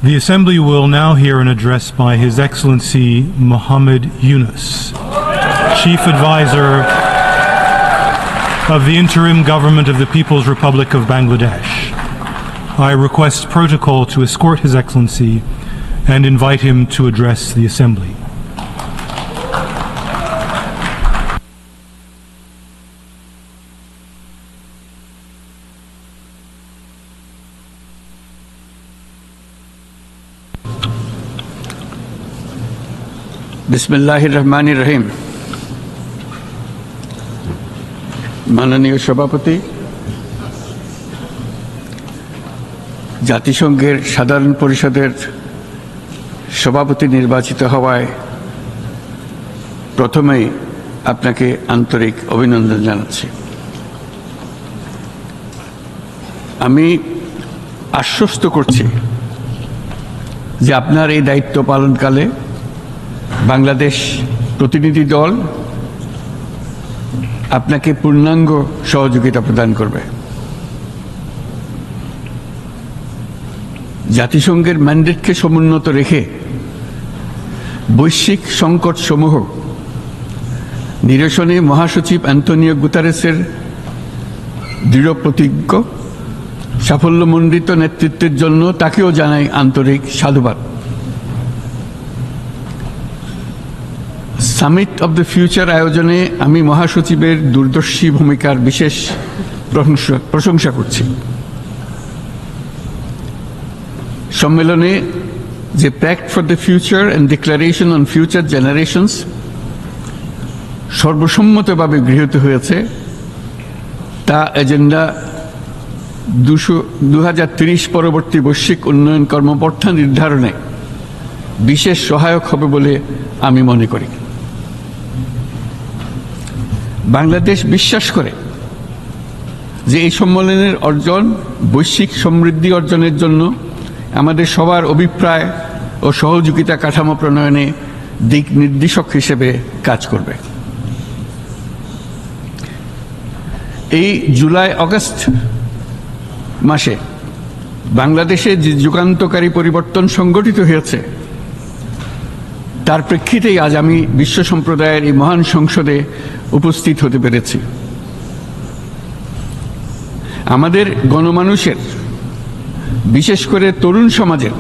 The Assembly will now hear an address by His Excellency Muhammad Yunus, Chief Advisor of the Interim Government of the People's Republic of Bangladesh. I request protocol to escort His Excellency and invite him to address the Assembly. বিসমিল্লাহির রহমানির রহিম। মাননীয় সভাপতি, জাতিসংঘের সাধারণ পরিষদের সভাপতি নির্বাচিত হওয়ায় প্রথমেই আপনাকে আন্তরিক অভিনন্দন জানাচ্ছি। আমি আশ্বস্ত করছি যে আপনার এই দায়িত্ব পালনকালে বাংলাদেশ প্রতিনিধি দল আপনাকে পূর্ণাঙ্গ সহযোগিতা প্রদান করবে। জাতিসংঘের ম্যান্ডেটকে সমুন্নত রেখে বৈশ্বিক সংকটসমূহ নিরসনে মহাসচিব অ্যান্টোনিও গুতারেসের দৃঢ় প্রতিজ্ঞ সাফল্যমণ্ডিত নেতৃত্বের জন্য তাকেও জানাই আন্তরিক সাধুবাদ। সামিট অব দ্য ফিউচার আয়োজনে আমি মহাসচিবের দূরদর্শী ভূমিকার বিশেষ প্রশংসা করছি। সম্মেলনে যে pact for the future and declaration on future generations সর্বসম্মতভাবে গৃহীত হয়েছে, তা এজেন্ডা 2030 পরবর্তী বৈশ্বিক উন্নয়ন কর্মপন্থা নির্ধারণে বিশেষ সহায়ক হবে বলে আমি মনে করি। বাংলাদেশ বিশ্বাস করে যে এই সম্মেলনের অর্জন বৈশ্বিক সমৃদ্ধি অর্জনের জন্য আমাদের সবার অভিপ্রায় ও সহযোগিতা কাঠামো প্রণয়নে দিক নির্দেশক হিসেবে কাজ করবে। এই জুলাই আগস্ট মাসে বাংলাদেশে যে যুগান্তকারী পরিবর্তন সংঘটিত হয়েছে তার প্রেক্ষিতেই আজ আমি বিশ্ব সম্প্রদায়ের এই মহান সংসদে উপস্থিত হতে পেরেছি। আমাদের গণমানুষের, বিশেষ করে তরুণ সমাজের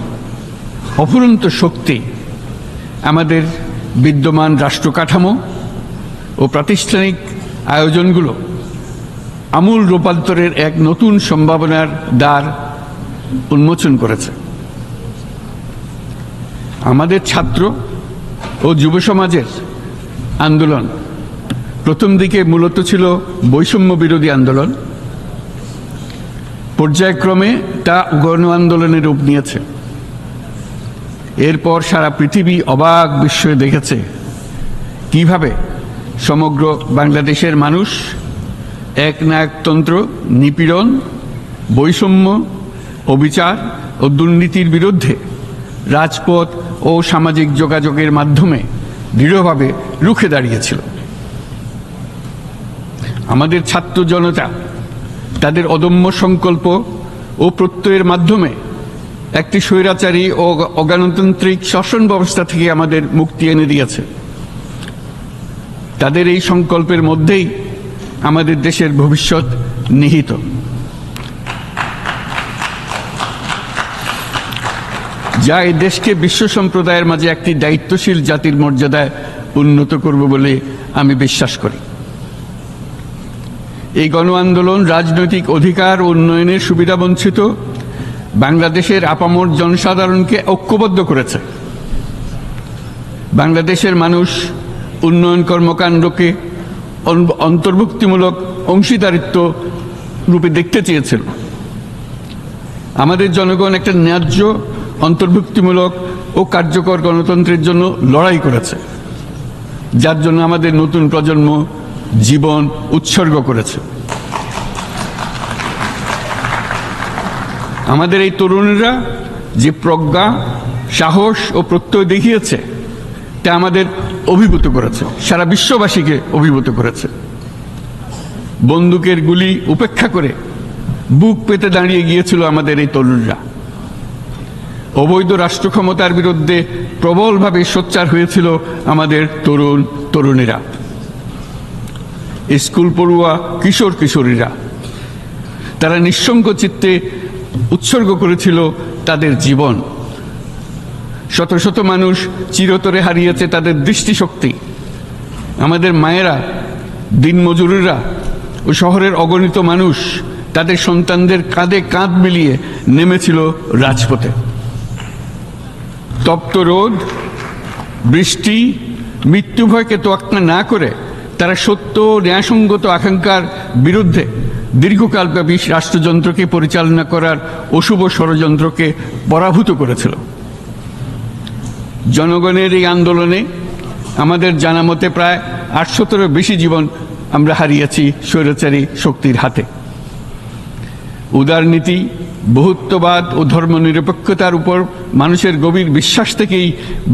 অফুরন্ত শক্তি আমাদের বিদ্যমান রাষ্ট্র কাঠামো ও প্রাতিষ্ঠানিক আয়োজনগুলো আমূল রূপান্তরের এক নতুন সম্ভাবনার দ্বার উন্মোচন করেছে। আমাদের ছাত্র ও যুব সমাজের আন্দোলন প্রথম দিকে মূলত ছিল বৈষম্য বিরোধী আন্দোলন, পর্যায়ক্রমে তা গণ আন্দোলনের রূপ নিয়েছে। এরপর সারা পৃথিবী অবাক বিস্ময়ে দেখেছে কিভাবে সমগ্র বাংলাদেশের মানুষ একনায়কতন্ত্র, নিপীড়ন, বৈষম্য, অবিচার ও দুর্নীতির বিরুদ্ধে রাজপথ ও সামাজিক যোগাযোগের মাধ্যমে দৃঢ়ভাবে রুখে দাঁড়িয়েছিল। আমাদের ছাত্র জনতা তাদের অদম্য সংকল্প ও প্রত্যয়ের মাধ্যমে একটি স্বৈরাচারী ও অগণতান্ত্রিক শাসন ব্যবস্থা থেকে আমাদের মুক্তি এনে দিয়েছে। তাদের এই সংকল্পের মধ্যেই আমাদের দেশের ভবিষ্যৎ নিহিত। যা এই দেশকে বিশ্ব সম্প্রদায়ের মাঝে একটি দায়িত্বশীল জাতির মর্যাদায় উন্নত করবে বলে আমি বিশ্বাস করি। এই গণ আন্দোলন রাজনৈতিক অধিকার ও উন্নয়নের সুবিধাবঞ্চিত বাংলাদেশের আপামর জনসাধারণকে ঐক্যবদ্ধ করেছে। বাংলাদেশের মানুষ উন্নয়ন কর্মকাণ্ডকে অন্তর্ভুক্তিমূলক অংশীদারিত্ব রূপে দেখতে চেয়েছিল। আমাদের জনগণ একটা ন্যায্য, অন্তর্ভুক্তিমূলক ও কার্যকর গণতন্ত্রের জন্য লড়াই করেছে, যার জন্য আমাদের নতুন প্রজন্ম জীবন উৎসর্গ করেছে। আমাদের এই তরুণীরা যে প্রজ্ঞা, সাহস ও প্রত্যয় দেখিয়েছে তা আমাদের অভিভূত করেছে, সারা বিশ্ববাসীকে অভিভূত করেছে। বন্দুকের গুলি উপেক্ষা করে বুক পেতে দাঁড়িয়ে গিয়েছিল আমাদের এই তরুণরা। অবৈধ রাষ্ট্র ক্ষমতার বিরুদ্ধে প্রবলভাবে সোচ্চার হয়েছিল আমাদের তরুণ তরুণীরা, স্কুল পড়ুয়া কিশোর কিশোরীরা। তারা নিঃসঙ্গ চিত্তে উৎসর্গ করেছিল তাদের জীবন। শত শত মানুষ চিরতরে হারিয়েছে তাদের দৃষ্টিশক্তি। আমাদের মায়েরা, দিনমজুরেরা ও শহরের অগণিত মানুষ তাদের সন্তানদের কাঁধে কাঁধ মিলিয়ে নেমেছিল রাজপথে। তপ্ত রোদ, বৃষ্টি, মৃত্যু ভয়কে তোয়াক্কা না করে তারা সত্য ন্যায়সঙ্গত আকাঙ্ক্ষার বিরুদ্ধে দীর্ঘকালব্যাপী রাষ্ট্রযন্ত্রকে পরিচালনা করার অশুভ ষড়যন্ত্রকে পরাভূত করেছিল। জনগণের এই আন্দোলনে আমাদের জানা মতে প্রায় 800-র বেশি জীবন আমরা হারিয়েছি স্বৈরাচারী শক্তির হাতে। উদারনীতি, বহুত্ববাদ ও ধর্মনিরপেক্ষতার উপর মানুষের গভীর বিশ্বাস থেকেই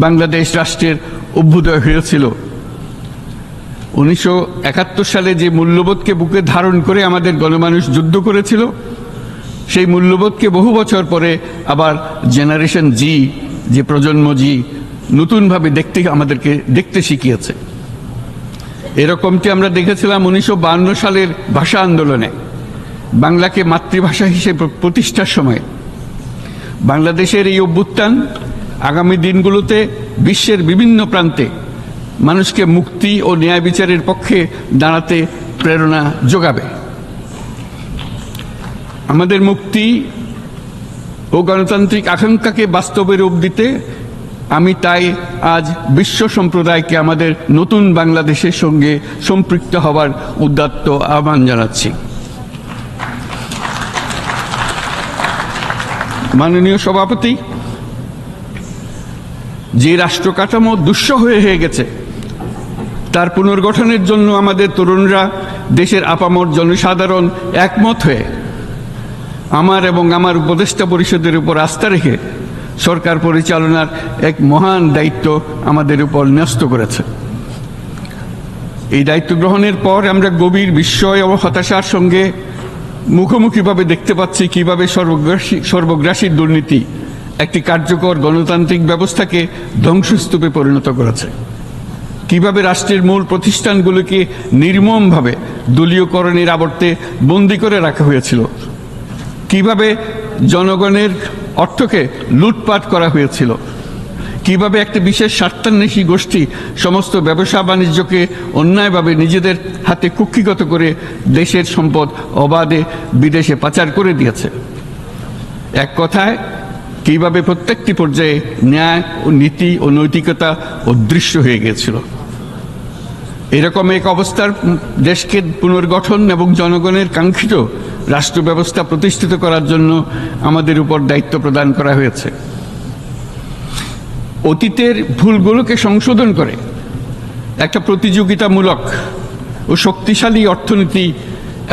বাংলাদেশ রাষ্ট্রের অভ্যুদয় হয়েছিল। 1971 সালে যে মূল্যবোধকে বুকে ধারণ করে আমাদের গণমানুষ যুদ্ধ করেছিল, সেই মূল্যবোধকে বহু বছর পরে আবার জেনারেশন জি, যে প্রজন্ম জি, নতুনভাবে আমাদেরকে দেখতে শিখিয়েছে। এরকমটি আমরা দেখেছিলাম 1952 সালের ভাষা আন্দোলনে, বাংলাকে মাতৃভাষা হিসেবে প্রতিষ্ঠার সময়। বাংলাদেশের এই অভ্যুত্থান আগামী দিনগুলোতে বিশ্বের বিভিন্ন প্রান্তে মানুষকে মুক্তি ও ন্যায় বিচারের পক্ষে দাঁড়াতে প্রেরণা যোগাবে। আমাদের মুক্তি ও গণতান্ত্রিক আকাঙ্ক্ষাকে বাস্তবে রূপ দিতে আমি তাই আজ বিশ্ব সম্প্রদায়কে আমাদের নতুন বাংলাদেশের সঙ্গে সম্পৃক্ত হওয়ার উদাত্ত আহ্বান জানাচ্ছি। মাননীয় সভাপতি, যে রাষ্ট্র কাঠামো দুঃসহ হয়ে গেছে তার পুনর্গঠনের জন্য আমাদের তরুণরা, দেশের আপামর জনসাধারণ একমত হয়ে আমার এবং আমার উপদেষ্টা পরিষদের উপর আস্থা রেখে সরকার পরিচালনার এক মহান দায়িত্ব আমাদের উপর ন্যস্ত করেছে। এই দায়িত্ব গ্রহণের পর আমরা গভীর বিস্ময় ও হতাশার সঙ্গে মুখোমুখিভাবে দেখতে পাচ্ছি কিভাবে সর্বগ্রাসী দুর্নীতি একটি কার্যকর গণতান্ত্রিক ব্যবস্থাকে ধ্বংসস্তূপে পরিণত করেছে, কিভাবে রাষ্ট্রের মূল প্রতিষ্ঠানগুলোকে নির্মমভাবে দলীয়করণের আবর্তে বন্দী করে রাখা হয়েছিল, কিভাবে জনগণের অর্থকে লুটপাট করা হয়েছিল, কিভাবে একটি বিশেষ স্বার্থান্বেষী গোষ্ঠী সমস্ত ব্যবসা বাণিজ্যকে অন্যায়ভাবে নিজেদের হাতে কুক্ষিগত করে দেশের সম্পদ অবাধে বিদেশে পাচার করে দিয়েছে। এক কথায়, কিভাবে প্রত্যেকটি পর্যায়ে ন্যায় ও নীতি ও নৈতিকতা অদৃশ্য হয়ে গিয়েছিল। এরকম এক অবস্থার দেশকে পুনর্গঠন এবং জনগণের কাঙ্ক্ষিত রাষ্ট্র ব্যবস্থা প্রতিষ্ঠিত করার জন্য আমাদের উপর দায়িত্ব প্রদান করা হয়েছে। অতীতের ভুলগুলোকে সংশোধন করে একটা প্রতিযোগিতামূলক ও শক্তিশালী অর্থনীতি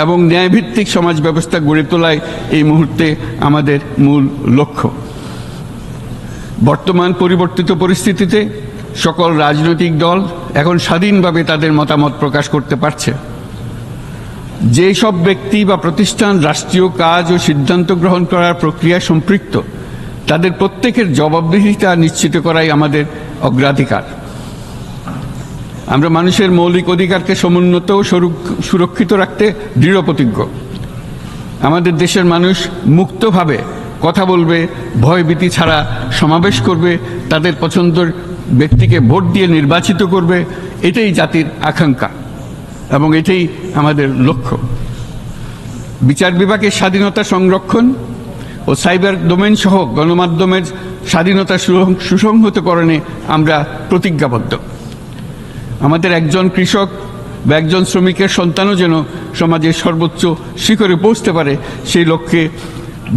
এবং ন্যায়ভিত্তিক সমাজ ব্যবস্থা গড়ে তোলাই এই মুহূর্তে আমাদের মূল লক্ষ্য। বর্তমান পরিবর্তিত পরিস্থিতিতে সকল রাজনৈতিক দল এখন স্বাধীনভাবে তাদের মতামত প্রকাশ করতে পারছে। যে সব ব্যক্তি বা প্রতিষ্ঠান রাষ্ট্রীয় কাজ ও সিদ্ধান্ত গ্রহণ করার প্রক্রিয়ায় সম্পৃক্ত, তাদের প্রত্যেকের জবাবদিহিতা নিশ্চিত করাই আমাদের অগ্রাধিকার। আমরা মানুষের মৌলিক অধিকারকে সমুন্নত ও সুরক্ষিত রাখতে দৃঢ় প্রতিজ্ঞ। আমাদের দেশের মানুষ মুক্তভাবে কথা বলবে, ভয়ভীতি ছাড়া সমাবেশ করবে, তাদের পছন্দের ব্যক্তিকে ভোট দিয়ে নির্বাচিত করবে, এটাই জাতির আকাঙ্ক্ষা এবং এটাই আমাদের লক্ষ্য। বিচার বিভাগের স্বাধীনতা সংরক্ষণ ও সাইবার ডোমেন সহ গণমাধ্যমের স্বাধীনতা সুসংহতকরণে আমরা প্রতিজ্ঞাবদ্ধ। আমাদের একজন কৃষক বা একজন শ্রমিকের সন্তানও যেন সমাজের সর্বোচ্চ শিখরে পৌঁছতে পারে, সেই লক্ষ্যে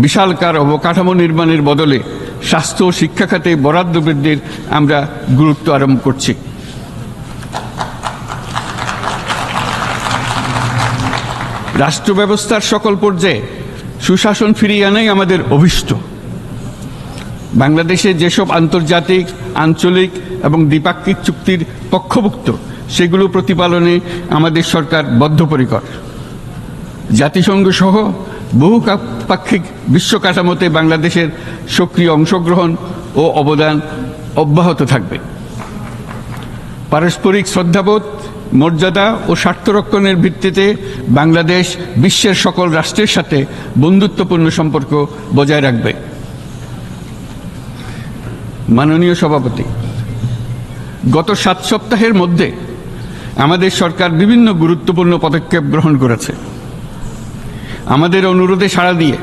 বিশালকার অবকাঠামো নির্মাণের বদলে স্বাস্থ্য ও শিক্ষা খাতে বরাদ্দ বৃদ্ধির আমরা গুরুত্ব আরোপ করছি। রাষ্ট্র ব্যবস্থার সকল পর্যায়ে সুশাসন ফিরিয়ে আনাই আমাদের অভীষ্ট। বাংলাদেশে যেসব আন্তর্জাতিক, আঞ্চলিক এবং দ্বিপাক্ষিক চুক্তির পক্ষভুক্ত, সেগুলো প্রতিপালনে আমাদের সরকার বদ্ধপরিকর। জাতিসংঘ সহ বহুপাক্ষিক বিশ্ব কাঠামোতে বাংলাদেশের সক্রিয় অংশগ্রহণ ও অবদান অব্যাহত থাকবে। পারস্পরিক শ্রদ্ধাবোধ, মর্যাদা ও স্বার্থরক্ষণের ভিত্তিতে বাংলাদেশ বিশ্বের সকল রাষ্ট্রের সাথে বন্ধুত্বপূর্ণ সম্পর্ক বজায় রাখবে। মাননীয় সভাপতি, গত 7 সপ্তাহের মধ্যে আমাদের সরকার বিভিন্ন গুরুত্বপূর্ণ পদক্ষেপ গ্রহণ করেছে। আমাদের অনুরোধে সাড়া দিয়ে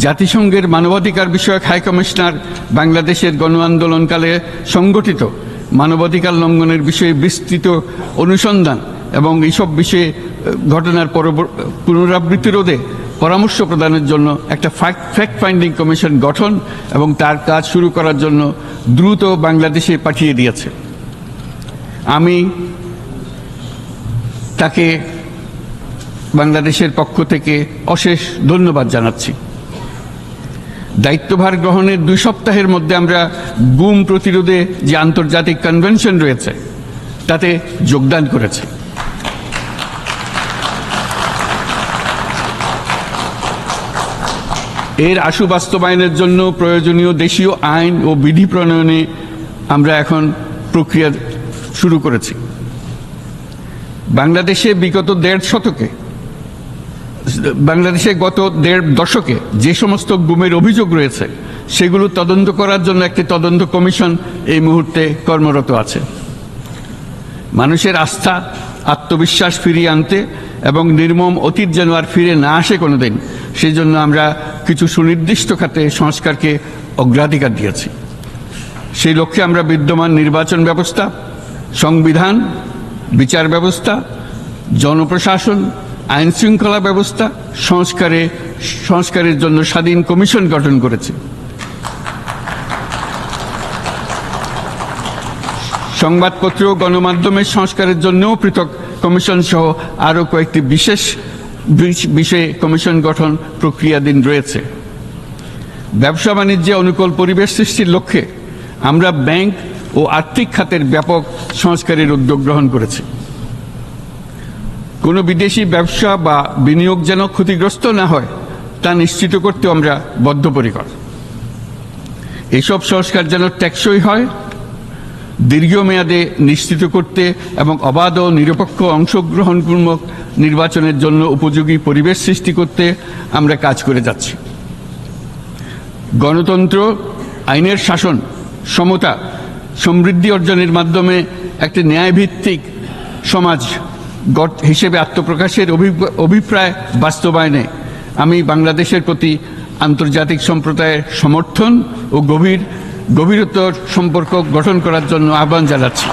জাতিসংঘের মানবাধিকার বিষয়ক হাই কমিশনার বাংলাদেশের গণ আন্দোলনকালে সংগঠিত মানবাধিকার লঙ্ঘনের বিষয়ে বিস্তৃত অনুসন্ধান এবং এইসব বিষয়ে ঘটনার পুনরাবৃত্তি রোধে পরামর্শ প্রদানের জন্য একটা ফ্যাক্ট ফাইন্ডিং কমিশন গঠন এবং তার কাজ শুরু করার জন্য দ্রুত বাংলাদেশে পাঠিয়ে দিয়েছে। আমি তাকে বাংলাদেশের পক্ষ থেকে অশেষ ধন্যবাদ জানাচ্ছি। দায়িত্বভার গ্রহণের 2 সপ্তাহের মধ্যে আমরা গুম প্রতিরোধে যে আন্তর্জাতিক কনভেনশন রয়েছে তাতে যোগদান করেছি। এর আশু বাস্তবায়নের জন্য প্রয়োজনীয় দেশীয় আইন ও বিধি প্রণয়নে আমরা এখন প্রক্রিয়া শুরু করেছি। বাংলাদেশে গত 1.5 দশকে যে সমস্ত গুমের অভিযোগ রয়েছে সেগুলো তদন্ত করার জন্য একটি তদন্ত কমিশন এই মুহূর্তে কর্মরত আছে। মানুষের আস্থা, আত্মবিশ্বাস ফিরিয়ে আনতে এবং নির্মম অতীত যেন আর ফিরে না আসে কোনোদিন, সেই জন্য আমরা কিছু সুনির্দিষ্ট খাতে সংস্কারকে অগ্রাধিকার দিয়েছি। সেই লক্ষ্যে আমরা বিদ্যমান নির্বাচন ব্যবস্থা, সংবিধান, বিচার ব্যবস্থা, জনপ্রশাসন, আইন শৃঙ্খলা ব্যবস্থা সংস্কারের জন্য স্বাধীন কমিশন গঠন করেছে। সংবাদপত্র ও গণমাধ্যমের সংস্কারের জন্যও পৃথক কমিশন সহ আরও কয়েকটি বিশেষ বিষয়ে কমিশন গঠন প্রক্রিয়াধীন রয়েছে। ব্যবসা বাণিজ্যে অনুকূল পরিবেশ সৃষ্টির লক্ষ্যে আমরা ব্যাংক ও আর্থিক খাতের ব্যাপক সংস্কারের উদ্যোগ গ্রহণ করেছি। কোনো বিদেশি ব্যবসা বা বিনিয়োগ যেন ক্ষতিগ্রস্ত না হয় তা নিশ্চিত করতে আমরা বদ্ধপরিকর। এসব সংস্কার যেন টেকসই হয়, দীর্ঘমেয়াদে নিশ্চিত করতে এবং অবাধ ও নিরপেক্ষ অংশগ্রহণমূলক নির্বাচনের জন্য উপযোগী পরিবেশ সৃষ্টি করতে আমরা কাজ করে যাচ্ছি। গণতন্ত্র, আইনের শাসন, সমতা, সমৃদ্ধি অর্জনের মাধ্যমে একটি ন্যায়ভিত্তিক সমাজ হিসেবে আত্মপ্রকাশের অভিপ্রায় বাস্তবায়নে আমি বাংলাদেশের প্রতি আন্তর্জাতিক সম্প্রদায়ের সমর্থন ও গভীরতর সম্পর্ক গঠন করার জন্য আহ্বান জানাচ্ছি।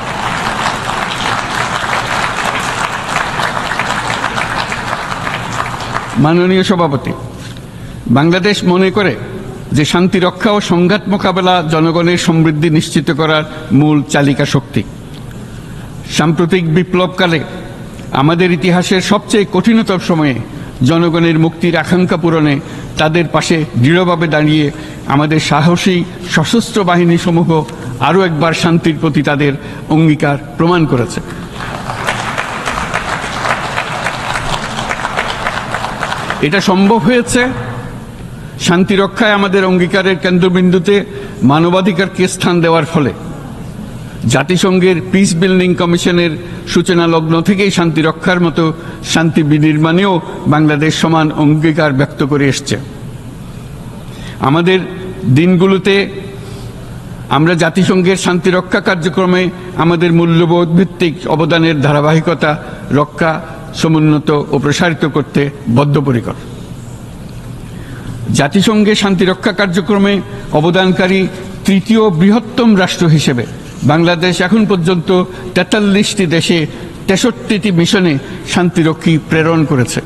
মাননীয় সভাপতি, বাংলাদেশ মনে করে যে শান্তি রক্ষা ও সংঘাত মোকাবেলা জনগণের সমৃদ্ধি নিশ্চিত করার মূল চালিকা শক্তি। সাম্প্রতিক বিপ্লবকালে আমাদের ইতিহাসের সবচেয়ে কঠিনতম সময়ে জনগণের মুক্তির আকাঙ্ক্ষা পূরণে তাদের পাশে দৃঢ়ভাবে দাঁড়িয়ে আমাদের সাহসী সশস্ত্র বাহিনীসমূহ আরও একবার শান্তির প্রতি তাদের অঙ্গীকার প্রমাণ করেছে। এটা সম্ভব হয়েছে শান্তি রক্ষায় আমাদের অঙ্গীকারের কেন্দ্রবিন্দুতে মানবাধিকারকে স্থান দেওয়ার ফলে। জাতিসংঘের পিস বিল্ডিং কমিশনের সূচনা লগ্ন থেকেই শান্তি রক্ষার মতো শান্তি বিনির্মাণেও বাংলাদেশ সমান অঙ্গীকার ব্যক্ত করে এসছে। আমাদের দিনগুলোতে আমরা জাতিসংঘের শান্তি রক্ষা কার্যক্রমে আমাদের মূল্যবোধ ভিত্তিক অবদানের ধারাবাহিকতা রক্ষা, সমুন্নত ও প্রসারিত করতে বদ্ধপরিকর। জাতিসংঘের শান্তি রক্ষা কার্যক্রমে অবদানকারী তৃতীয় বৃহত্তম রাষ্ট্র হিসেবে বাংলাদেশ এখন পর্যন্ত 43টি দেশে 63টি মিশনে শান্তিরক্ষী প্রেরণ করেছে।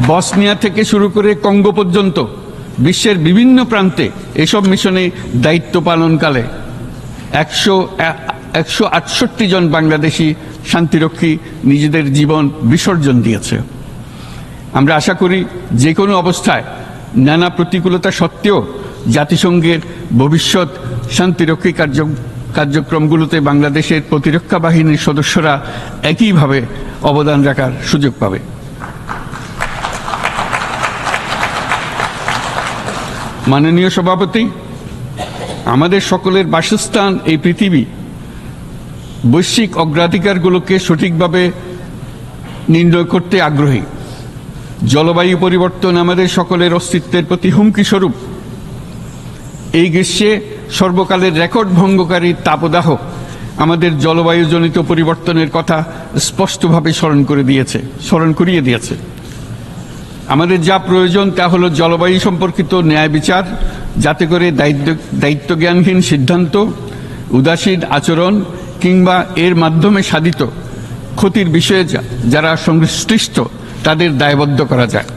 বসনিয়া থেকে শুরু করে কঙ্গো পর্যন্ত বিশ্বের বিভিন্ন প্রান্তে এসব মিশনে দায়িত্ব পালনকালে 168 জন বাংলাদেশি শান্তিরক্ষী নিজেদের জীবন বিসর্জন দিয়েছে। আমরা আশা করি যে কোনো অবস্থায় নানা প্রতিকূলতা সত্ত্বেও জাতিসংঘের ভবিষ্যৎ শান্তিরক্ষী কার্যক্রমগুলোতে বাংলাদেশের প্রতিরক্ষা বাহিনীর সদস্যরা একইভাবে অবদান রাখার সুযোগ পাবে। মাননীয় সভাপতি, আমাদের সকলের বাসস্থান এই পৃথিবী। বৈশ্বিক অগ্রাধিকারগুলোকে সঠিকভাবে নির্ণয় করতে আগ্রহী। জলবায়ু পরিবর্তন আমাদের সকলের অস্তিত্বের প্রতি হুমকি স্বরূপ। এই গ্রীষ্মে সর্বকালের রেকর্ড ভঙ্গকারী তাপদাহ আমাদের জলবায়ুজনিত পরিবর্তনের কথা স্পষ্টভাবে স্মরণ করিয়ে দিয়েছে। আমাদের যা প্রয়োজন তা হলো জলবায়ু সম্পর্কিত ন্যায় বিচার, যাতে করে দায়িত্বজ্ঞানহীন সিদ্ধান্ত, উদাসীন আচরণ কিংবা এর মাধ্যমে সাধিত ক্ষতির বিষয়ে যারা সংশ্লিষ্ট তাদের দায়বদ্ধ করা যায়।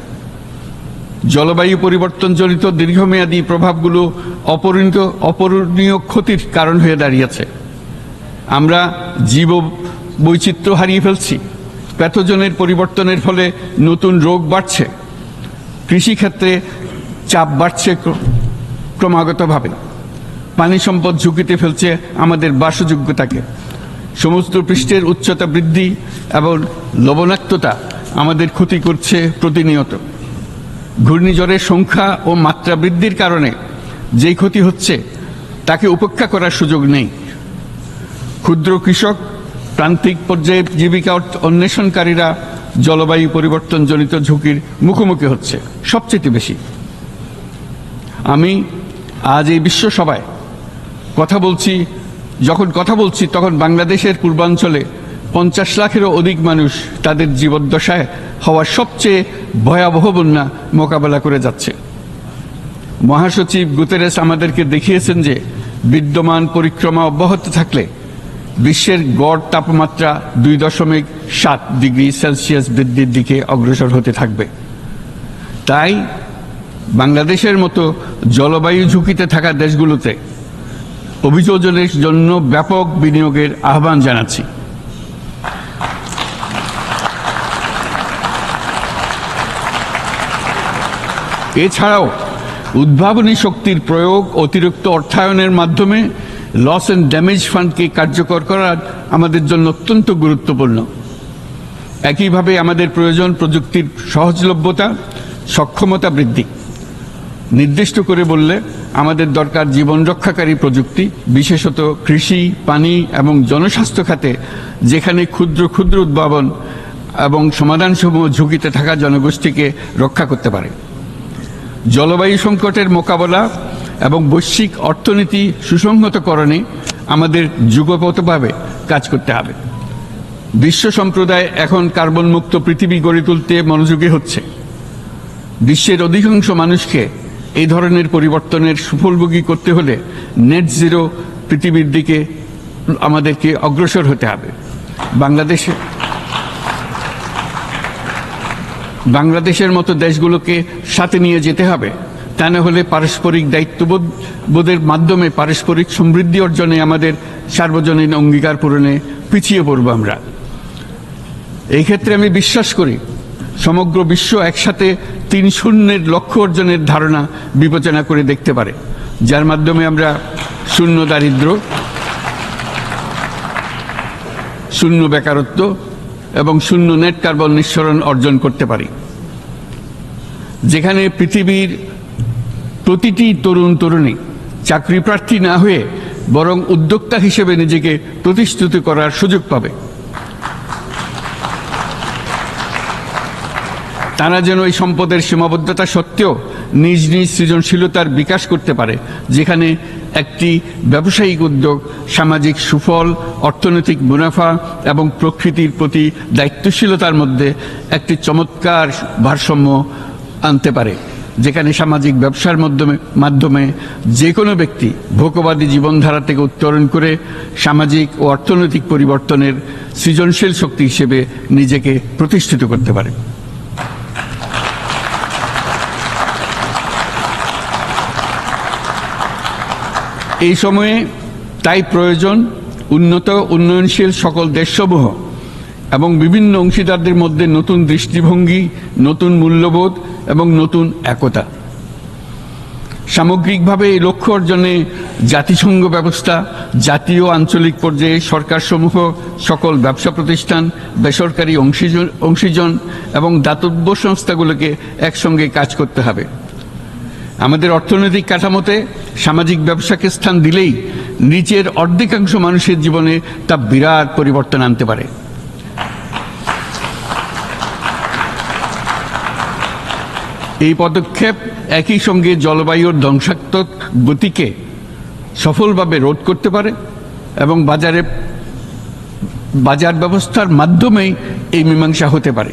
জলবায়ু পরিবর্তনজনিত দীর্ঘমেয়াদী প্রভাবগুলো অপূরণীয় ক্ষতির কারণ হয়ে দাঁড়িয়েছে। আমরা জীব বৈচিত্র্য হারিয়ে ফেলছি। প্যাথোজেনের পরিবর্তনের ফলে নতুন রোগ বাড়ছে। কৃষিক্ষেত্রে চাপ বাড়ছে ক্রমাগতভাবে। পানি সম্পদ ঝুঁকিতে ফেলছে আমাদের বাসযোগ্যতাকে। সমুদ্র পৃষ্ঠের উচ্চতা বৃদ্ধি এবং লবণাক্ততা আমাদের ক্ষতি করছে প্রতিনিয়ত। ঘূর্ণিঝড়ের সংখ্যা ও মাত্রা বৃদ্ধির কারণে যেই ক্ষতি হচ্ছে তাকে উপেক্ষা করার সুযোগ নেই। ক্ষুদ্র কৃষক, প্রান্তিক পর্যায়ে জীবিকা অন্বেষণকারীরা জলবায়ু পরিবর্তনজনিত ঝুঁকির মুখোমুখি হচ্ছে সবচেয়ে বেশি। আমি আজ এই বিশ্ব সভায় যখন কথা বলছি তখন বাংলাদেশের পূর্বাঞ্চলে 50 লাখেরও অধিক মানুষ তাদের জীবদ্দশায় হওয়া সবচেয়ে ভয়াবহ বন্যা মোকাবেলা করে যাচ্ছে। মহাসচিব গুতেরেস আমাদেরকে দেখিয়েছেন যে বিদ্যমান পরিক্রমা অব্যাহত থাকলে বিশ্বের গড় তাপমাত্রা 2.7 ডিগ্রি সেলসিয়াস বৃদ্ধির দিকে অগ্রসর হতে থাকবে। তাই বাংলাদেশের মতো জলবায়ু ঝুঁকিতে থাকা দেশগুলোতে অভিযোজনের জন্য ব্যাপক বিনিয়োগের আহ্বান জানাচ্ছি। এছাড়াও উদ্ভাবনী শক্তির প্রয়োগ, অতিরিক্ত অর্থায়নের মাধ্যমে লস অ্যান্ড ড্যামেজ ফান্ডকে কার্যকর করা আমাদের জন্য অত্যন্ত গুরুত্বপূর্ণ। একইভাবে আমাদের প্রয়োজন প্রযুক্তির সহজলভ্যতা, সক্ষমতা বৃদ্ধি। নির্দিষ্ট করে বললে আমাদের দরকার জীবন রক্ষাকারী প্রযুক্তি, বিশেষত কৃষি, পানি এবং জনস্বাস্থ্য খাতে, যেখানে ক্ষুদ্র ক্ষুদ্র উদ্ভাবন এবং সমাধানসমূহ ঝুঁকিতে থাকা জনগোষ্ঠীকে রক্ষা করতে পারে। জলবায়ু সংকটের মোকাবেলা এবং বৈশ্বিক অর্থনীতি সুসংহতকরণে আমাদের যুগপথভাবে কাজ করতে হবে। বিশ্ব সম্প্রদায় এখন কার্বন মুক্ত পৃথিবী গড়ে তুলতে মনোযোগী হচ্ছে। বিশ্বের অধিকাংশ মানুষকে এই ধরনের পরিবর্তনের সুফলভোগী করতে হলে নেট জিরো পৃথিবীর দিকে আমাদেরকে অগ্রসর হতে হবে। বাংলাদেশের মতো দেশগুলোকে সাথে নিয়ে যেতে হবে। তা না হলে পারস্পরিক দায়িত্ববোধের মাধ্যমে পারস্পরিক সমৃদ্ধি অর্জনে আমাদের সার্বজনীন অঙ্গীকার পূরণে পিছিয়ে পড়ব আমরা। এই ক্ষেত্রে আমি বিশ্বাস করি সমগ্র বিশ্ব একসাথে 3-0 লক্ষ্য অর্জনের ধারণা বিবেচনা করে দেখতে পারে, যার মাধ্যমে আমরা শূন্য দারিদ্র্য, শূন্য বেকারত্ব এবং শূন্য নেট কার্বন নিঃসরণ অর্জন করতে পারি। যেখানে পৃথিবীর প্রতিটি তরুণ তরুণী চাকরি প্রার্থী না হয়ে বরং উদ্যোক্তা হিসেবে নিজেকে প্রতিষ্ঠিত করার সুযোগ পাবে। তারা যেন এই সম্পদের সীমাবদ্ধতা সত্ত্বেও নিজ নিজ সৃজনশীলতার বিকাশ করতে পারে, যেখানে একটি ব্যবসায়িক উদ্যোগ সামাজিক সুফল, অর্থনৈতিক মুনাফা এবং প্রকৃতির প্রতি দায়িত্বশীলতার মধ্যে একটি চমৎকার ভারসাম্য আনতে পারে, যেখানে সামাজিক ব্যবসার মাধ্যমে যে কোনো ব্যক্তি ভোগবাদী জীবনধারা থেকে উত্তরণ করে সামাজিক ও অর্থনৈতিক পরিবর্তনের সৃজনশীল শক্তি হিসেবে নিজেকে প্রতিষ্ঠিত করতে পারে। এই সময়ে তাই প্রয়োজন উন্নত উন্নয়নশীল সকল দেশসমূহ এবং বিভিন্ন অংশীদারদের মধ্যে নতুন দৃষ্টিভঙ্গি, নতুন মূল্যবোধ এবং নতুন একতা। সামগ্রিকভাবে এই লক্ষ্য অর্জনে জাতিসংঘ ব্যবস্থা, জাতীয় আঞ্চলিক পর্যায়ে সরকারসমূহ, সকল ব্যবসা প্রতিষ্ঠান, বেসরকারি অংশীজন এবং দাতব্য সংস্থাগুলোকে একসঙ্গে কাজ করতে হবে। আমাদের অর্থনৈতিক কাঠামোতে সামাজিক ব্যবসাকে স্থান দিলেই নিচের অর্ধেকাংশ মানুষের জীবনে তা বিরাট পরিবর্তন আনতে পারে। এই পদক্ষেপ একই সঙ্গে জলবায়ুর ধ্বংসাত্মক গতিকে সফলভাবে রোধ করতে পারে এবং বাজার ব্যবস্থার মাধ্যমেই এই মীমাংসা হতে পারে।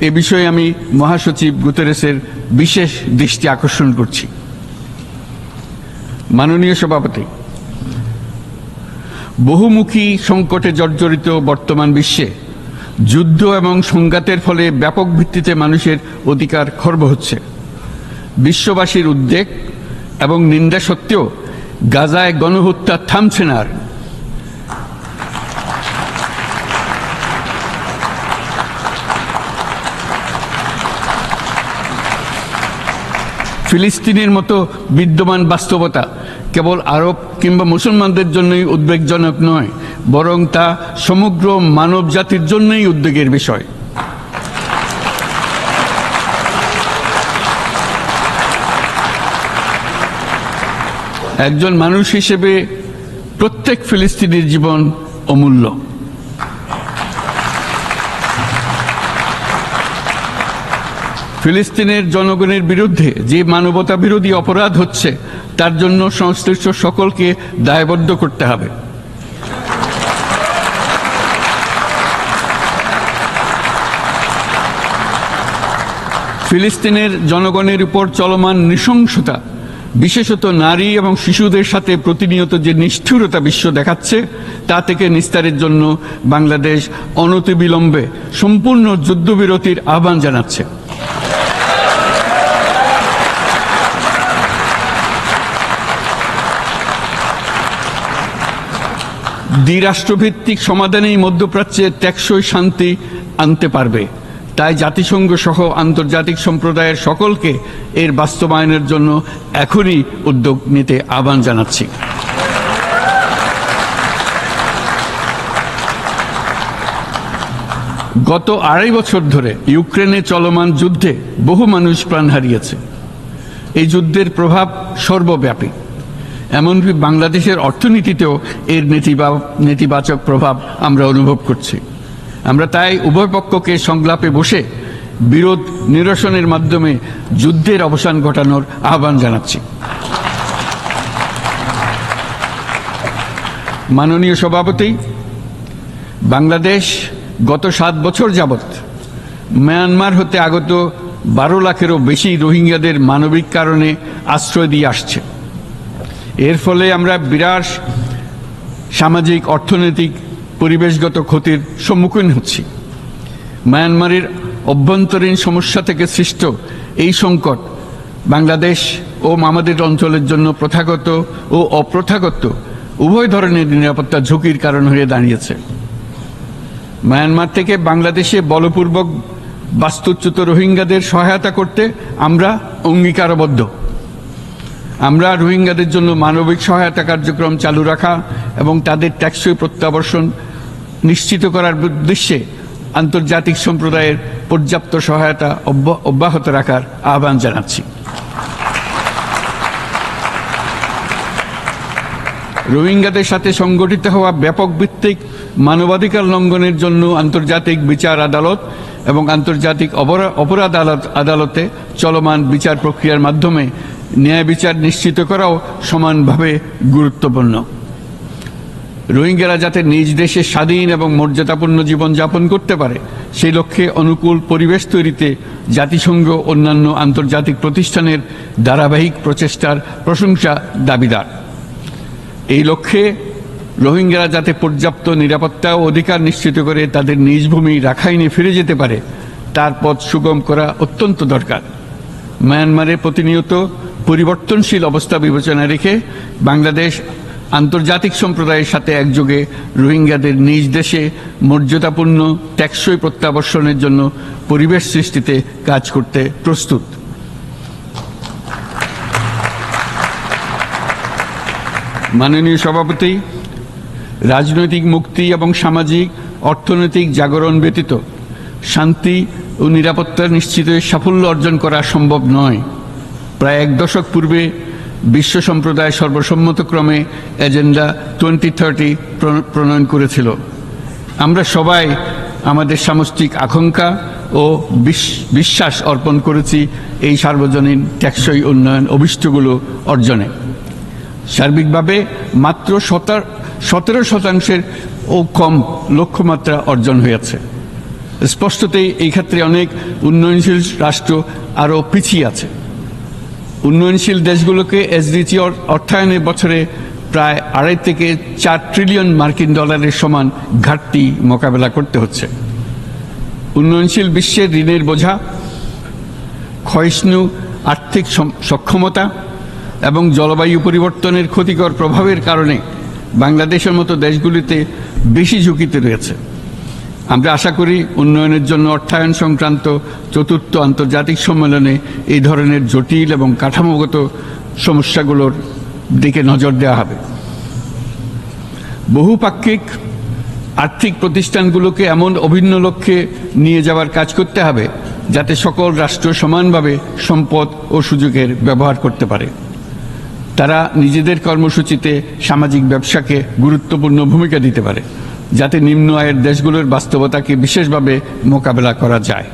এ বিষয়ে আমি মহাসচিব গুতেরেসের বিশেষ দৃষ্টি আকর্ষণ করছি। মাননীয় সভাপতি, বহুমুখী সংকটে জর্জরিত বর্তমান বিশ্বে যুদ্ধ এবং সংঘাতের ফলে ব্যাপক ভিত্তিতে মানুষের অধিকার খর্ব হচ্ছে। বিশ্ববাসীর উদ্বেগ এবং নিন্দা সত্ত্বেও গাজায় গণহত্যা থামছে না। ফিলিস্তিনের মতো বিদ্যমান বাস্তবতা কেবল আরব কিংবা মুসলমানদের জন্যই উদ্বেগজনক নয়, বরং তা সমগ্র মানব জাতির জন্যই উদ্বেগের বিষয়। একজন মানুষ হিসেবে প্রত্যেক ফিলিস্তিনির জীবন অমূল্য। ফিলিস্তিনের জনগণের বিরুদ্ধে যে মানবতা বিরোধী অপরাধ হচ্ছে তার জন্য সংশ্লিষ্ট সকলকে দায়বদ্ধ করতে হবে। ফিলিস্তিনের জনগণের উপর চলমান নৃশংসতা, বিশেষত নারী এবং শিশুদের সাথে প্রতিনিয়ত যে নিষ্ঠুরতা বিশ্ব দেখাচ্ছে, তা থেকে নিস্তারের জন্য বাংলাদেশ অনতিবিলম্বে সম্পূর্ণ যুদ্ধবিরতির আহ্বান জানাচ্ছে। দ্বিরাষ্ট্রভিত্তিক সমাধানেই মধ্যপ্রাচ্যে টেকসই শান্তি আনতে পারবে। তাই জাতিসংঘ সহ আন্তর্জাতিক সম্প্রদায়ের সকলকে এর বাস্তবায়নের জন্য এখনই উদ্যোগ নিতে আহ্বান জানাচ্ছি। গত 2.5 বছর ধরে ইউক্রেনে চলমান যুদ্ধে বহু মানুষ প্রাণ হারিয়েছে। এই যুদ্ধের প্রভাব সর্বব্যাপী, এমনকি বাংলাদেশের অর্থনীতিতেও এর নেতিবাচক প্রভাব আমরা অনুভব করছি। আমরা তাই উভয় পক্ষকে সংলাপে বসে বিরোধ নিরসনের মাধ্যমে যুদ্ধের অবসান ঘটানোর আহ্বান জানাচ্ছি। মাননীয় সভাপতি, বাংলাদেশ গত 7 বছর যাবৎ মায়ানমার হতে আগত 12 লাখেরও বেশি রোহিঙ্গাদের মানবিক কারণে আশ্রয় দিয়ে আসছে। এর ফলে আমরা বিরাট সামাজিক, অর্থনৈতিক, পরিবেশগত ক্ষতির সম্মুখীন হচ্ছি। মায়ানমারের অভ্যন্তরীণ সমস্যা থেকে সৃষ্ট এই সংকট বাংলাদেশ ও আমাদের অঞ্চলের জন্য প্রথাগত ও অপ্রথাগত উভয় ধরনের নিরাপত্তা ঝুঁকির কারণ হয়ে দাঁড়িয়েছে। মায়ানমার থেকে বাংলাদেশে বলপূর্বক বাস্তুচ্যুত রোহিঙ্গাদের সহায়তা করতে আমরা অঙ্গীকারবদ্ধ। আমরা রোহিঙ্গাদের জন্য মানবিক সহায়তা কার্যক্রম চালু রাখা এবং তাদের টেকসই প্রত্যাবর্তন নিশ্চিত করার উদ্দেশ্যে আন্তর্জাতিক সম্প্রদায়ের পর্যাপ্ত সহায়তা অব্যাহত রাখার আহ্বান জানাচ্ছি। রোহিঙ্গাদের সাথে সংগঠিত হওয়া ব্যাপক ভিত্তিক মানবাধিকার লঙ্ঘনের জন্য আন্তর্জাতিক বিচার আদালত এবং আন্তর্জাতিক অপরাধ আদালতে চলমান বিচার প্রক্রিয়ার মাধ্যমে ন্যায় বিচার নিশ্চিত করাও সমানভাবে গুরুত্বপূর্ণ। রোহিঙ্গারা যাতে নিজ দেশে স্বাধীন এবং মর্যাদাপূর্ণ জীবনযাপন করতে পারে, সেই লক্ষ্যে অনুকূল পরিবেশ তৈরিতে জাতিসংঘ অন্যান্য আন্তর্জাতিক প্রতিষ্ঠানের ধারাবাহিক প্রচেষ্টার প্রশংসা দাবিদার। এই লক্ষ্যে রোহিঙ্গারা যাতে পর্যাপ্ত নিরাপত্তা ও অধিকার নিশ্চিত করে তাদের নিজ ভূমি রাখাইনে ফিরে যেতে পারে, তার পথ সুগম করা অত্যন্ত দরকার। মায়ানমারে প্রতিনিয়ত পরিবর্তনশীল অবস্থা বিবেচনা রেখে বাংলাদেশ আন্তর্জাতিক সম্প্রদায়ের সাথে একযোগে রোহিঙ্গাদের নিজ দেশে মর্যাদাপূর্ণ টেকসই প্রত্যাবর্তনের জন্য পরিবেশ সৃষ্টিতে কাজ করতে প্রস্তুত। মাননীয় সভাপতি, রাজনৈতিক মুক্তি এবং সামাজিক অর্থনৈতিক জাগরণ ব্যতীত শান্তি ও নিরাপত্তা নিশ্চিতে সাফল্য অর্জন করা সম্ভব নয়। প্রায় এক দশক পূর্বে বিশ্ব সম্প্রদায় সর্বসম্মতক্রমে এজেন্ডা 2030 প্রণয়ন করেছিল। আমরা সবাই আমাদের সামষ্টিক আকাঙ্ক্ষা ও বিশ্বাস অর্পণ করেছি এই সার্বজনীন টেকসই উন্নয়ন অভিষ্টগুলো অর্জনে। সার্বিকভাবে মাত্র 17% ও কম লক্ষ্যমাত্রা অর্জন হয়েছে। স্পষ্টতই এই ক্ষেত্রে অনেক উন্নয়নশীল রাষ্ট্র আরও পিছিয়ে আছে। উন্নয়নশীল দেশগুলোকে এসডিজি অর্থায়নের বছরে প্রায় 2.5 থেকে 4 ট্রিলিয়ন মার্কিন ডলারের সমান ঘাটতি মোকাবেলা করতে হচ্ছে। উন্নয়নশীল বিশ্বের ঋণের বোঝা, ক্ষয়িষ্ণু আর্থিক সক্ষমতা এবং জলবায়ু পরিবর্তনের ক্ষতিকর প্রভাবের কারণে বাংলাদেশের মতো দেশগুলিতে বেশি ঝুঁকিতে রয়েছে। আমরা আশা করি উন্নয়নের জন্য অর্থায়ন সংক্রান্ত চতুর্থ আন্তর্জাতিক সম্মেলনে এই ধরনের জটিল এবং কাঠামোগত সমস্যাগুলোর দিকে নজর দেওয়া হবে। বহুপাক্ষিক আর্থিক প্রতিষ্ঠানগুলোকে এমন অভিন্ন লক্ষ্যে নিয়ে যাওয়ার কাজ করতে হবে যাতে সকল রাষ্ট্র সমানভাবে সম্পদ ও সুযোগের ব্যবহার করতে পারে। তারা নিজেদের কর্মসূচিতে সামাজিক ব্যবসাকে গুরুত্বপূর্ণ ভূমিকা দিতে পারে, যাতে নিম্ন আয়ের দেশগুলোর বাস্তবতাকে বিশেষভাবে মোকাবেলা করা যায়,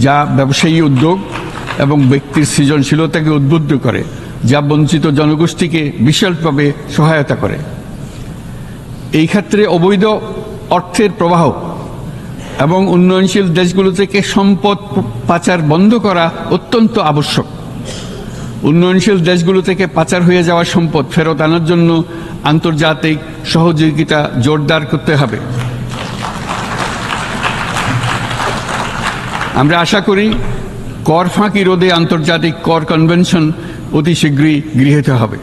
যা ব্যবসায়ী উদ্যোগ এবং ব্যক্তির সৃজনশীলতাকে উদ্বুদ্ধ করে, যা বঞ্চিত জনগোষ্ঠীকে বিশালভাবে সহায়তা করে। এই ক্ষেত্রে অবৈধ অর্থের প্রবাহ এবং উন্নয়নশীল দেশগুলো থেকে সম্পদ পাচার বন্ধ করা অত্যন্ত আবশ্যক। উন্নয়নশীল দেশগুলো থেকে পাচার হয়ে যাওয়া সম্পদ ফেরত আনার জন্য আন্তর্জাতিক সহযোগিতা জোরদার করতে হবে। আমরা আশা করি কর ফাঁকি রোধে আন্তর্জাতিক কর কনভেনশন অতি শীঘ্রই গৃহীত হবে।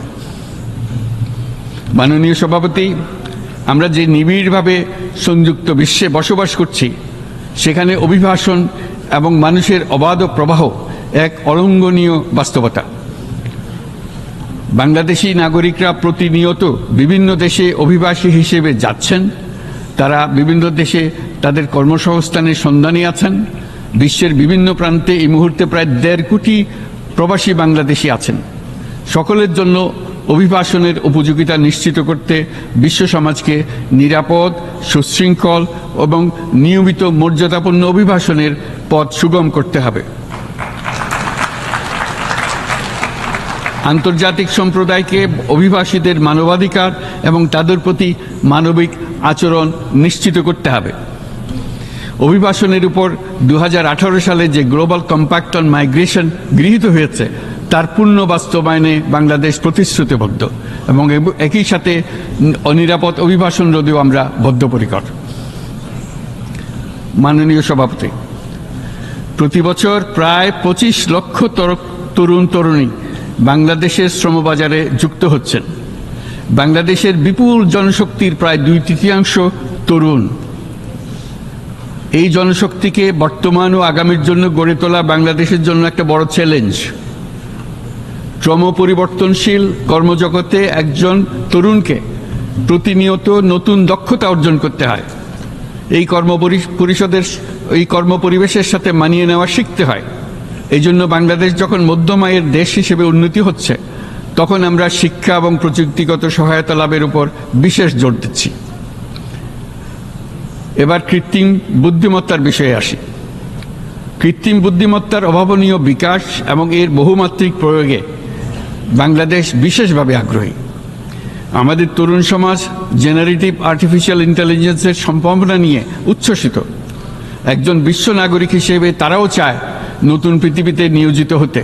মাননীয় সভাপতি, আমরা যে নিবিড়ভাবে সংযুক্ত বিশ্বে বসবাস করছি, সেখানে অভিবাসন এবং মানুষের অবাধ প্রবাহ এক অলঙ্ঘনীয় বাস্তবতা। বাংলাদেশি নাগরিকরা প্রতিনিয়ত বিভিন্ন দেশে অভিবাসী হিসেবে যাচ্ছেন। তারা বিভিন্ন দেশে তাদের কর্মসংস্থানের সন্ধানে আছেন। বিশ্বের বিভিন্ন প্রান্তে এই মুহূর্তে প্রায় 1.5 কোটি প্রবাসী বাংলাদেশি আছেন। সকলের জন্য অভিবাসনের উপযোগিতা নিশ্চিত করতে বিশ্ব সমাজকে নিরাপদ, সুশৃঙ্খল এবং নিয়মিত মর্যাদাপূর্ণ অভিবাসনের পথ সুগম করতে হবে। আন্তর্জাতিক সম্প্রদায়কে অভিবাসীদের মানবাধিকার এবং তাদের প্রতি মানবিক আচরণ নিশ্চিত করতে হবে। অভিবাসনের উপর 2018 সালে যে গ্লোবাল কম্প্যাক্ট অন মাইগ্রেশন গৃহীত হয়েছে, তার পূর্ণ বাস্তবায়নে বাংলাদেশ প্রতিশ্রুতিবদ্ধ এবং একই সাথে অনিরাপদ অভিবাসন রোধেও আমরা বদ্ধপরিকর। মাননীয় সভাপতি, প্রতি বছর প্রায় 25 লক্ষ তরুণ তরুণী বাংলাদেশের শ্রমবাজারে যুক্ত হচ্ছেন। বাংলাদেশের বিপুল জনশক্তির প্রায় 2/3 তরুণ। এই জনশক্তিকে বর্তমান ও আগামীর জন্য গড়ে তোলা বাংলাদেশের জন্য একটা বড় চ্যালেঞ্জ। ক্রমপরিবর্তনশীল কর্মজগতে একজন তরুণকে প্রতিনিয়ত নতুন দক্ষতা অর্জন করতে হয়। এই কর্মপরিবেশের সাথে মানিয়ে নেওয়া শিখতে হয়। এই জন্য বাংলাদেশ যখন মধ্যম আয়ের দেশ হিসেবে উন্নতি হচ্ছে, তখন আমরা শিক্ষা এবং প্রযুক্তিগত সহায়তা লাভের উপর বিশেষ জোর দিচ্ছি। এবার কৃত্রিম বুদ্ধিমত্তার বিষয়ে আসি। কৃত্রিম বুদ্ধিমত্তার অভাবনীয় বিকাশ এবং এর বহুমাত্রিক প্রয়োগে বাংলাদেশ বিশেষভাবে আগ্রহী। আমাদের তরুণ সমাজ জেনারেটিভ আর্টিফিশিয়াল ইন্টেলিজেন্সের সম্ভাবনা নিয়ে উচ্ছ্বসিত। একজন বিশ্ব নাগরিক হিসেবে তারাও চায় নতুন পৃথিবীতে নিয়োজিত হতে,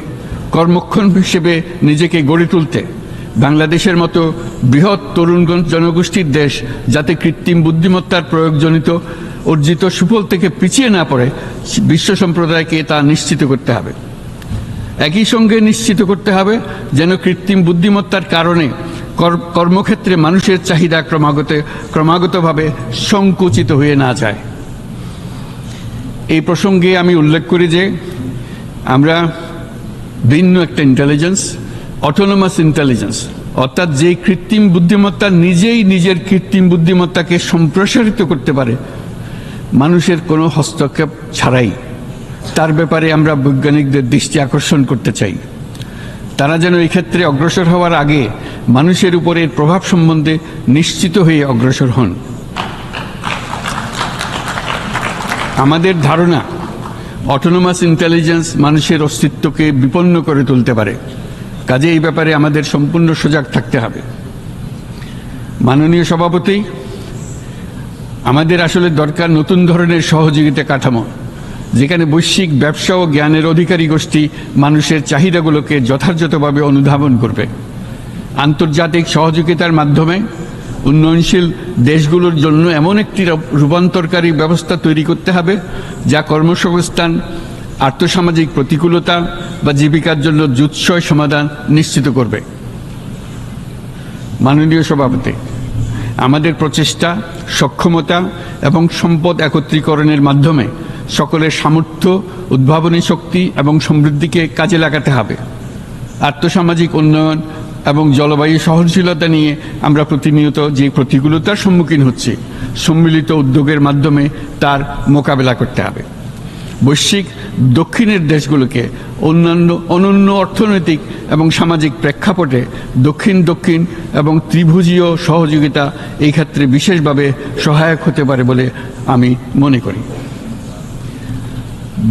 কর্মক্ষম হিসেবে নিজেকে গড়ে তুলতে। বাংলাদেশের মতো বৃহৎ তরুণ জনগোষ্ঠীর দেশ যাতে কৃত্রিম বুদ্ধিমত্তার প্রয়োগজনিত অর্জিত সুফল থেকে পিছিয়ে না পড়ে, বিশ্ব সম্প্রদায়কে তা নিশ্চিত করতে হবে। একই সঙ্গে নিশ্চিত করতে হবে যেন কৃত্রিম বুদ্ধিমত্তার কারণে কর্মক্ষেত্রে মানুষের চাহিদা ক্রমাগতভাবে সংকুচিত হয়ে না যায়। এই প্রসঙ্গে আমি উল্লেখ করি যে আমরা ভিন্ন একটা ইন্টেলিজেন্স, অটোনোমাস ইন্টেলিজেন্স অর্থাৎ যে কৃত্রিম বুদ্ধিমত্তা নিজেই নিজের কৃত্রিম বুদ্ধিমত্তাকে সম্প্রসারিত করতে পারে মানুষের কোনো হস্তক্ষেপ ছাড়াই, তার ব্যাপারে আমরা বৈজ্ঞানিকদের দৃষ্টি আকর্ষণ করতে চাই। তারা যেন এই ক্ষেত্রে অগ্রসর হওয়ার আগে মানুষের উপরে এর প্রভাব সম্বন্ধে নিশ্চিত হয়ে অগ্রসর হন। আমাদের ধারণা, অটোনোমাস ইন্টেলিজেন্স মানুষের অস্তিত্বকে বিপন্ন করে তুলতে পারে, কাজে এই ব্যাপারে আমাদের সম্পূর্ণ সজাগ থাকতে হবে। মাননীয় সভাপতি, আমাদের আসলে দরকার নতুন ধরনের সহযোগিতা কাঠামো, যেখানে বৈশ্বিক ব্যবসা ও জ্ঞানের অধিকারী গোষ্ঠী মানুষের চাহিদাগুলোকে যথাযথভাবে অনুধাবন করবে। আন্তর্জাতিক সহযোগিতার মাধ্যমে উন্নয়নশীল দেশগুলোর জন্য এমন একটি রূপান্তরকারী ব্যবস্থা তৈরি করতে হবে যা কর্মসংস্থান, আর্থসামাজিক প্রতিকূলতা বা জীবিকার জন্য যুৎসয় সমাধান নিশ্চিত করবে। মাননীয় সভাপতি, আমাদের প্রচেষ্টা, সক্ষমতা এবং সম্পদ একত্রীকরণের মাধ্যমে সকলের সামর্থ্য, উদ্ভাবনী শক্তি এবং সমৃদ্ধিকে কাজে লাগাতে হবে। আর্থসামাজিক উন্নয়ন এবং জলবায়ু সহনশীলতা নিয়ে আমরা প্রতিনিয়ত যে প্রতিকূলতার সম্মুখীন হচ্ছি, সম্মিলিত উদ্যোগের মাধ্যমে তার মোকাবেলা করতে হবে। বৈশ্বিক দক্ষিণের দেশগুলোকে অনন্য অর্থনৈতিক এবং সামাজিক প্রেক্ষাপটে দক্ষিণ দক্ষিণ এবং ত্রিভুজীয় সহযোগিতা এই ক্ষেত্রে বিশেষভাবে সহায়ক হতে পারে বলে আমি মনে করি।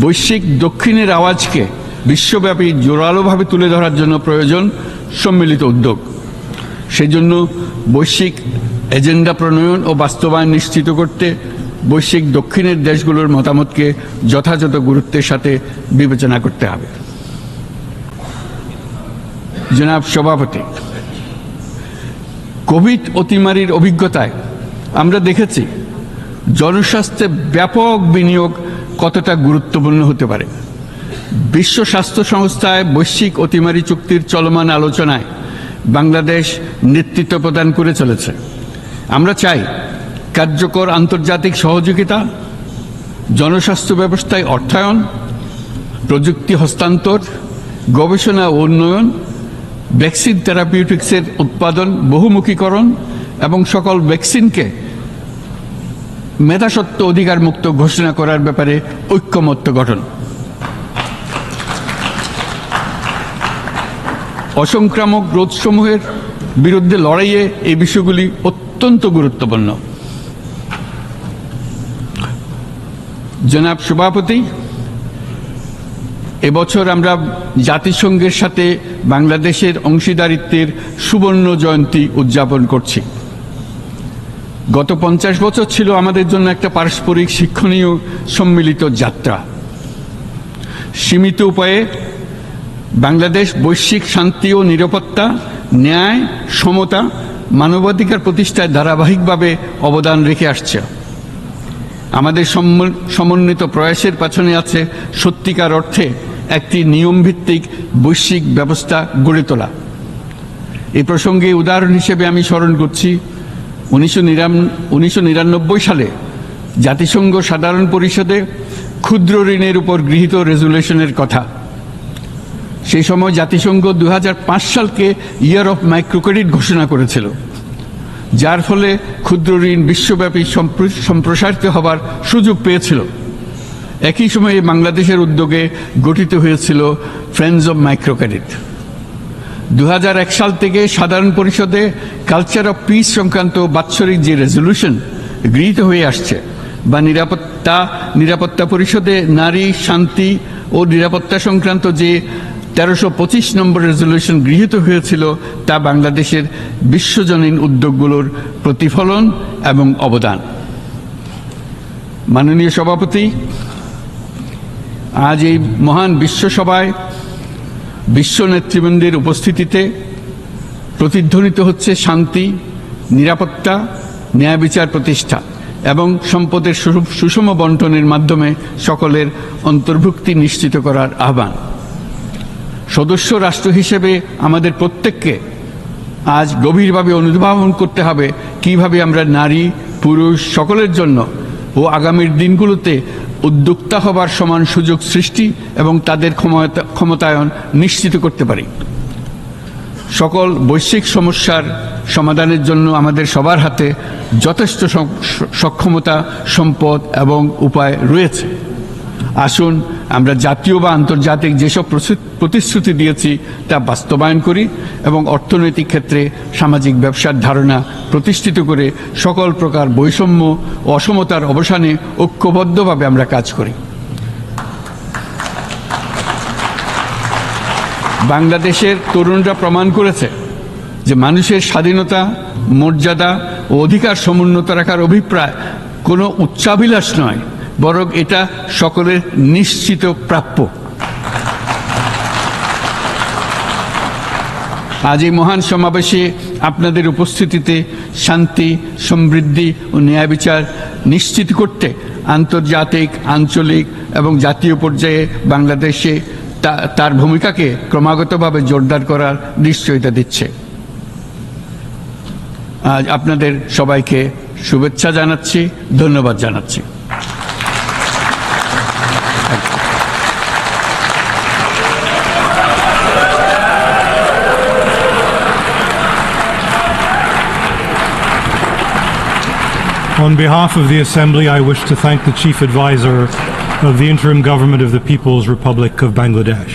বৈশ্বিক দক্ষিণের আওয়াজকে বিশ্বব্যাপী জোরালোভাবে তুলে ধরার জন্য প্রয়োজন সম্মিলিত উদ্যোগ। সেজন্য বৈশ্বিক এজেন্ডা প্রণয়ন ও বাস্তবায়ন নিশ্চিত করতে বৈশ্বিক দক্ষিণের দেশগুলোর মতামতকে যথাযথ গুরুত্বের সাথে বিবেচনা করতে হবে। জনাব সভাপতি, কোভিড অতিমারির অভিজ্ঞতায় আমরা দেখেছি জনস্বাস্থ্যে ব্যাপক বিনিয়োগ কতটা গুরুত্বপূর্ণ হতে পারে। বিশ্ব স্বাস্থ্য সংস্থায় বৈশ্বিক অতিমারি চুক্তির চলমান আলোচনায় বাংলাদেশ নেতৃত্ব প্রদান করে চলেছে। আমরা চাই কার্যকর আন্তর্জাতিক সহযোগিতা, জনস্বাস্থ্য ব্যবস্থায় অর্থায়ন, প্রযুক্তি হস্তান্তর, গবেষণা ও উন্নয়ন, ভ্যাকসিন থেরাপিউটিক্সের উৎপাদন, বহুমুখীকরণ এবং সকল ভ্যাকসিনকে মেধাস্বত্ব অধিকার মুক্ত ঘোষণা করার ব্যাপারে ঐক্যমত্য গঠন। অসংক্রামক রোগসমূহের বিরুদ্ধে লড়াইয়ে এই বিষয়গুলি অত্যন্ত গুরুত্বপূর্ণ। জনাব সভাপতি, এবছর আমরা জাতিসংঘের সাথে বাংলাদেশের অংশীদারিত্বের সুবর্ণ জয়ন্তী উদযাপন করছি। গত 50 বছর ছিল আমাদের জন্য একটা পারস্পরিক শিক্ষণীয় সম্মিলিত যাত্রা। সীমিত উপায়ে বাংলাদেশ বৈশ্বিক শান্তি ও নিরাপত্তা, ন্যায়, সমতা, মানবাধিকার প্রতিষ্ঠায় ধারাবাহিকভাবে অবদান রেখে আসছে। আমাদের সমন্বিত প্রয়াসের পেছনে আছে সত্যিকার অর্থে একটি নিয়মভিত্তিক বৈশ্বিক ব্যবস্থা গড়ে তোলা। এই প্রসঙ্গে উদাহরণ হিসেবে আমি স্মরণ করছি 1999 সালে জাতিসংঘ সাধারণ পরিষদে ক্ষুদ্র ঋণের উপর গৃহীত রেজুলেশনের কথা। সেই সময় জাতিসংঘ 2005 সালকে ইয়ার অফ মাইক্রোক্রেডিট ঘোষণা করেছিল, যার ফলে ক্ষুদ্র ঋণ বিশ্বব্যাপী সম্প্রসারিত হবার সুযোগ পেয়েছিল। একই সময়ে বাংলাদেশের উদ্যোগে গঠিত হয়েছিল ফ্রেন্ডস অব মাইক্রোক্রেডিট। 2001 সাল থেকে সাধারণ পরিষদে কালচার অফ পিস সংক্রান্ত বাৎসরিক যে রেজলিউশন গৃহীত হয়ে আসছে, বা নিরাপত্তা পরিষদে নারী, শান্তি ও নিরাপত্তা সংক্রান্ত যে 1325 নম্বর রেজলিউশন গৃহীত হয়েছিল, তা বাংলাদেশের বিশ্বজনীন উদ্যোগগুলোর প্রতিফলন এবং অবদান। মাননীয় সভাপতি, আজ এই মহান বিশ্বসভায় বিশ্ব নেতৃবৃন্দের উপস্থিতিতে প্রতিধ্বনিত হচ্ছে শান্তি, নিরাপত্তা, ন্যায় বিচার প্রতিষ্ঠা এবং সম্পদের সুষম বন্টনের মাধ্যমে সকলের অন্তর্ভুক্তি নিশ্চিত করার আহ্বান। সদস্য রাষ্ট্র হিসেবে আমাদের প্রত্যেককে আজ গভীরভাবে অনুধাবন করতে হবে কিভাবে আমরা নারী, পুরুষ সকলের জন্য ও আগামীর দিনগুলোতে উদ্যোক্তা হবার সমান সুযোগ সৃষ্টি এবং তাদের ক্ষমতায়ন নিশ্চিত করতে পারি। সকল বৈশ্বিক সমস্যার সমাধানের জন্য আমাদের সবার হাতে যথেষ্ট সক্ষমতা, সম্পদ এবং উপায় রয়েছে। আসুন আমরা জাতীয় বা আন্তর্জাতিক যেসব প্রতিশ্রুতি দিয়েছি তা বাস্তবায়ন করি এবং অর্থনৈতিক ক্ষেত্রে সামাজিক ব্যবসার ধারণা প্রতিষ্ঠিত করে সকল প্রকার বৈষম্য ও অসমতার অবসানে ঐক্যবদ্ধভাবে আমরা কাজ করি। বাংলাদেশের তরুণরা প্রমাণ করেছে যে মানুষের স্বাধীনতা, মর্যাদা ও অধিকার সমুন্নত রাখার অভিপ্রায় কোনো উচ্চাভিলাষ নয়, বরং এটা সকলের নিশ্চিত প্রাপ্য। আজ এই মহান সমাবেশে আপনাদের উপস্থিতিতে শান্তি, সমৃদ্ধি ও ন্যায় বিচার নিশ্চিত করতে আন্তর্জাতিক, আঞ্চলিক এবং জাতীয় পর্যায়ে বাংলাদেশে তার ভূমিকাকে ক্রমাগতভাবে জোরদার করার নিশ্চয়তা দিচ্ছে। আজ আপনাদের সবাইকে শুভেচ্ছা জানাচ্ছি, ধন্যবাদ জানাচ্ছি। On behalf of the Assembly, I wish to thank the Chief Advisor of the Interim Government of the People's Republic of Bangladesh.